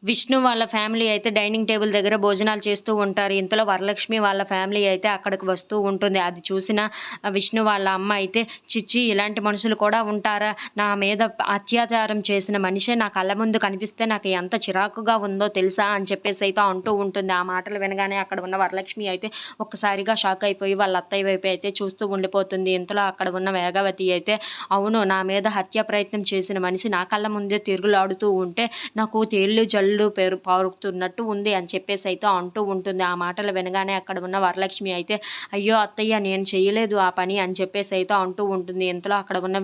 విష్ణు వాళ్ళ ఫ్యామిలీ అయితే dining table దగ్గర భోజనాలు చేస్తూ ఉంటారు. ఇంతలో వరలక్ష్మి వాళ్ళ ఫ్యామిలీ అయితే అక్కడికి వస్తూ ఉంటుంది. అది చూసిన విష్ణు వాళ్ళ అమ్మ అయితే, "చిచ్చి, ఇలాంటి మనుషులు కూడా ఉంటారా? నా మీద అత్యాచారం చేసిన మనిషే నా కళ్ళ ముందు కనిపిస్తే నాకు ఎంత చిరాకుగా ఉందో తెలుసా?" అని చెప్పేసి అయితే అంటూ ఉంటుంది. ఆ మాటలు వినగానే అక్కడ ఉన్న వరలక్ష్మి అయితే ఒక్కసారిగా షాక్ అయిపోయి వాళ్ళ అత్తయ్య వైపు అయితే చూస్తూ ఉండిపోతుంది. ఇంతలో అక్కడ ఉన్న వేగవతి అయితే, "అవును, నా మీద హత్య ప్రయత్నం చేసిన మనిషి నా కళ్ళ ముందే తిరుగులాడుతూ ఉంటే నాకు తేళ్ళు జల్లు పారుతున్నట్టు ఉంది" అని చెప్పేసి అయితే అంటూ ఉంటుంది. ఆ మాటలు వినగానే అక్కడ ఉన్న వరలక్ష్మి అయితే, "అయ్యో అత్తయ్య, నేను చేయలేదు ఆ పని" అని చెప్పేసి అయితే అంటూ ఉంటుంది. ఇంతలో అక్కడ ఉన్న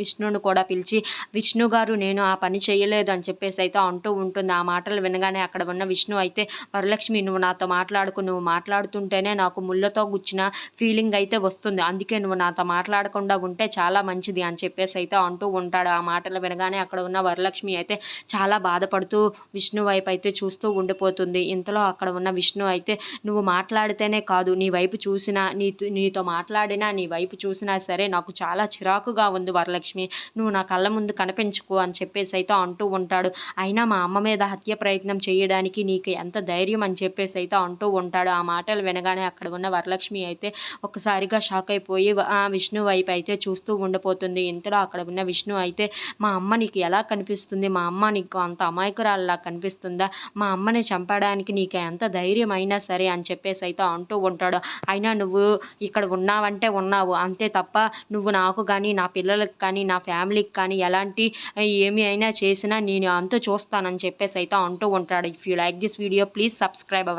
విష్ణును కూడా పిలిచి, "విష్ణు గారు, నేను ఆ పని చేయలేదు" అని చెప్పేసి అయితే అంటూ ఉంటుంది. ఆ మాటలు వినగానే అక్కడ ఉన్న విష్ణు అయితే, "వరలక్ష్మి, నువ్వు నాతో మాట్లాడకు. నువ్వు మాట్లాడుతుంటేనే నాకు ముళ్ళతో గుచ్చిన ఫీలింగ్ అయితే వస్తుంది. అందుకే నువ్వు నాతో మాట్లాడకుండా ఉంటే చాలా మంచిది" అని చెప్పేసి అయితే అంటూ ఉంటాడు. ఆ మాటలు వినగానే అక్కడ ఉన్న వరలక్ష్మి అయితే చాలా బాధపడుతూ విష్ణు వైపు అయితే చూస్తూ ఉండిపోతుంది. ఇంతలో అక్కడ ఉన్న విష్ణు అయితే, "నువ్వు మాట్లాడితేనే కాదు, నీ వైపు చూసినా, నీతో మాట్లాడినా, నీ వైపు చూసినా సరే నాకు చాలా చిరాకుగా ఉంది వరలక్ష్మి. నువ్వు నా కళ్ళ ముందు కనిపించకు" అని చెప్పేసి అయితే అంటూ ఉంటాడు. "అయినా మా అమ్మ మీద హత్య ప్రయత్నం చేయడానికి నీకు ఎంత ధైర్యం" అని చెప్పేసి అయితే అంటూ ఉంటాడు. ఆ మాటలు వినగానే అక్కడ ఉన్న వరలక్ష్మి అయితే ఒక్కసారిగా షాక్ అయిపోయి విష్ణు వైపు అయితే చూస్తూ ఉండిపోతుంది. ఇంతలో అక్కడ ఉన్న విష్ణు అయితే, "మా అమ్మ నీకు ఎలా కనిపిస్తుంది? మా అమ్మ నీకు అంత అమాయకురాల్లా కనిపిస్తుందా? మా అమ్మని చంపడానికి నీకు ఎంత ధైర్యం అయినా సరే" అని చెప్పేసి అయితే అంటూ ఉంటాడు. "అయినా నువ్వు ఇక్కడ ఉన్నావంటే ఉన్నావు, అంతే తప్ప నువ్వు నాకు కానీ, నా పిల్లలకి కానీ, నా ఫ్యామిలీకి కానీ ఎలాంటి ఏమి అయినా చేసినా నేను అంతు చూస్తానని చెప్పేసి అయితే అంటూ ఉంటాడు. If you like this video, please subscribe our